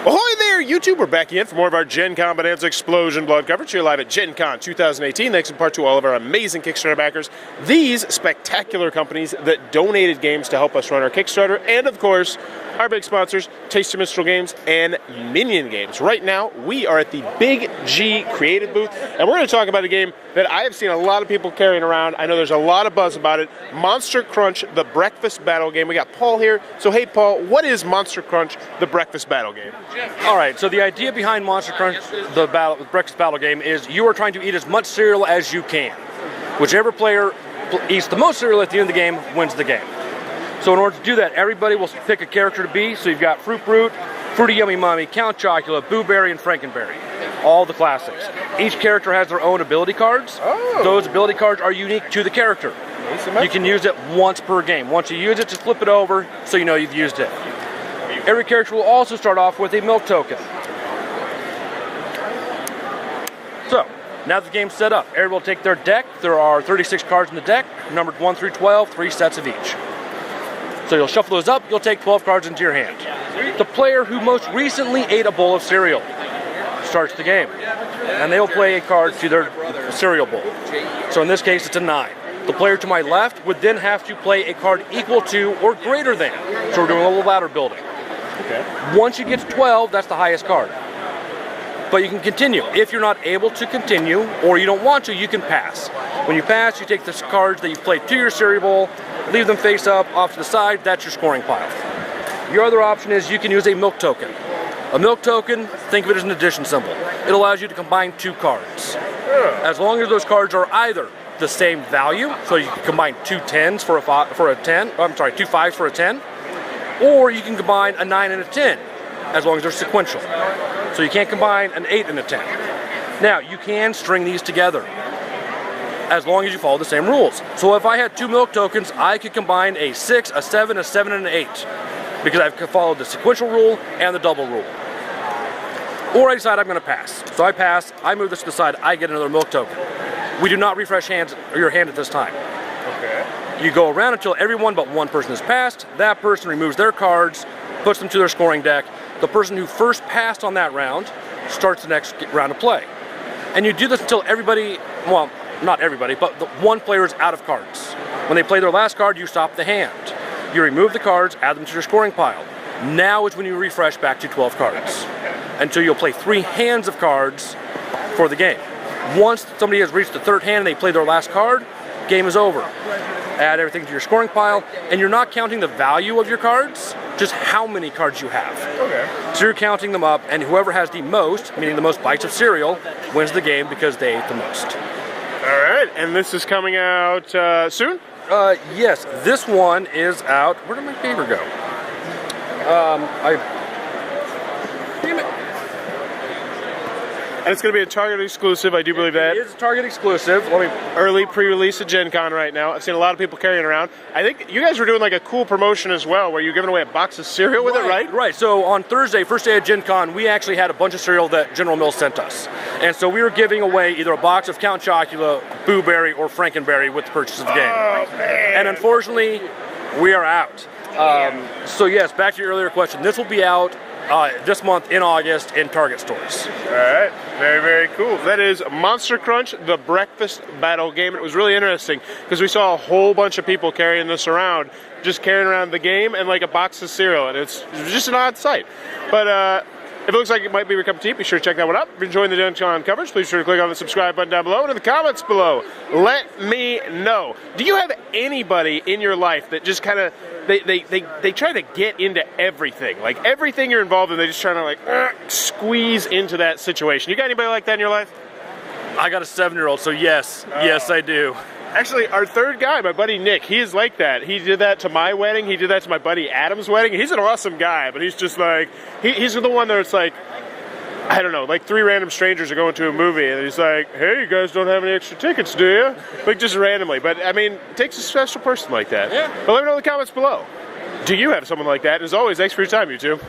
Ahoy there, YouTube! We're back again for more of our Gencon Bonanza Explosion Blood coverage here live at Gencon 2018. Thanks in part to all of our amazing Kickstarter backers, these spectacular companies that donated games to help us run our Kickstarter, and of course, our big sponsors, Tasty Minstrel Games and Minion Games. Right now, we are at the Big G Creative booth, and we're going to talk about a game that I have seen a lot of people carrying around. I know there's a lot of buzz about it. Monster Crunch, the breakfast battle game. We got Paul here. So hey, Paul, what is Monster Crunch, the breakfast battle game? All right, so the idea behind Monster Crunch, the breakfast battle game, is you are trying to eat as much cereal as you can. Whichever player eats the most cereal at the end of the game wins the game. So in order to do that, everybody will pick a character to be. So you've got Fruit Brute, Fruity Yummy Mommy, Count Chocula, Boo Berry, and Frankenberry. All the classics. Each character has their own ability cards. Oh. Those ability cards are unique to the character. You can use it once per game. Once you use it, just flip it over so you know you've used it. Every character will also start off with a milk token. So, now that the game's set up, everyone will take their deck. There are 36 cards in the deck, numbered 1 through 12, 3 sets of each. So you'll shuffle those up, you'll take 12 cards into your hand. The player who most recently ate a bowl of cereal starts the game. And they will play a card to their cereal bowl. So in this case, it's a 9. The player to my left would then have to play a card equal to or greater than. So we're doing a little ladder building. Okay. Once you get to 12, that's the highest card. But you can continue. If you're not able to continue, or you don't want to, you can pass. When you pass, you take the cards that you've played to your cereal bowl, leave them face up, off to the side, that's your scoring pile. Your other option is you can use a milk token. A milk token, think of it as an addition symbol. It allows you to combine 2 cards. As long as those cards are either the same value, so you can combine 2 10s for a 10, I'm sorry, 2 5s for a 10, or you can combine a 9 and a 10, as long as they're sequential. So you can't combine an 8 and a 10. Now, you can string these together, as long as you follow the same rules. So if I had 2 milk tokens, I could combine a 6, a 7, a 7, and an 8, because I've followed the sequential rule and the double rule. Or I decide I'm going to pass. So I pass, I move this to the side, I get another milk token. We do not refresh your hand at this time. Okay. You go around until everyone but one person has passed. That person removes their cards, puts them to their scoring deck. The person who first passed on that round starts the next round of play. And you do this until everybody, well, not everybody, but the one player is out of cards. When they play their last card, you stop the hand. You remove the cards, add them to your scoring pile. Now is when you refresh back to 12 cards, until you'll play 3 hands of cards for the game. Once somebody has reached the 3rd hand and they play their last card, game is over. Add everything to your scoring pile, and you're not counting the value of your cards, just how many cards you have. Okay. So you're counting them up, and whoever has the most, meaning the most bites of cereal, wins the game because they ate the most. All right, and this is coming out soon? Yes, this one is out. Where did my paper go? Damn it. And it's going to be a Target exclusive, I do believe that. It is Target exclusive. Early pre-release at Gen Con right now. I've seen a lot of people carrying it around. I think you guys were doing like a cool promotion as well, where you're giving away a box of cereal with it, right? Right. So on Thursday, first day of Gen Con, we actually had a bunch of cereal that General Mills sent us. And so we were giving away either a box of Count Chocula, Boo Berry, or Frankenberry with the purchase of the game. Oh, man. And unfortunately, we are out. So yes, back to your earlier question. This will be out this month in August in Target stores. All right, very, very cool. That is Monster Crunch, the breakfast battle game. It was really interesting because we saw a whole bunch of people carrying this around, just carrying around the game and like a box of cereal, and it was just an odd sight. But if it looks like it might be your cup of tea, be sure to check that one out. If you're enjoying the Gencon coverage, please be sure to click on the subscribe button down below and in the comments below. Let me know. Do you have anybody in your life that just kind of they try to get into everything? Like everything you're involved in, they just trying to like squeeze into that situation. You got anybody like that in your life? I got a 7-year-old, so yes, yes I do. Actually, our 3rd guy, my buddy Nick, he is like that. He did that to my wedding. He did that to my buddy Adam's wedding. He's an awesome guy, but he's just like, he's the one that's like, I don't know, like 3 random strangers are going to a movie, and he's like, hey, you guys don't have any extra tickets, do you? Like, just randomly. But, I mean, it takes a special person like that. Yeah. But let me know in the comments below. Do you have someone like that? As always, thanks for your time, you two.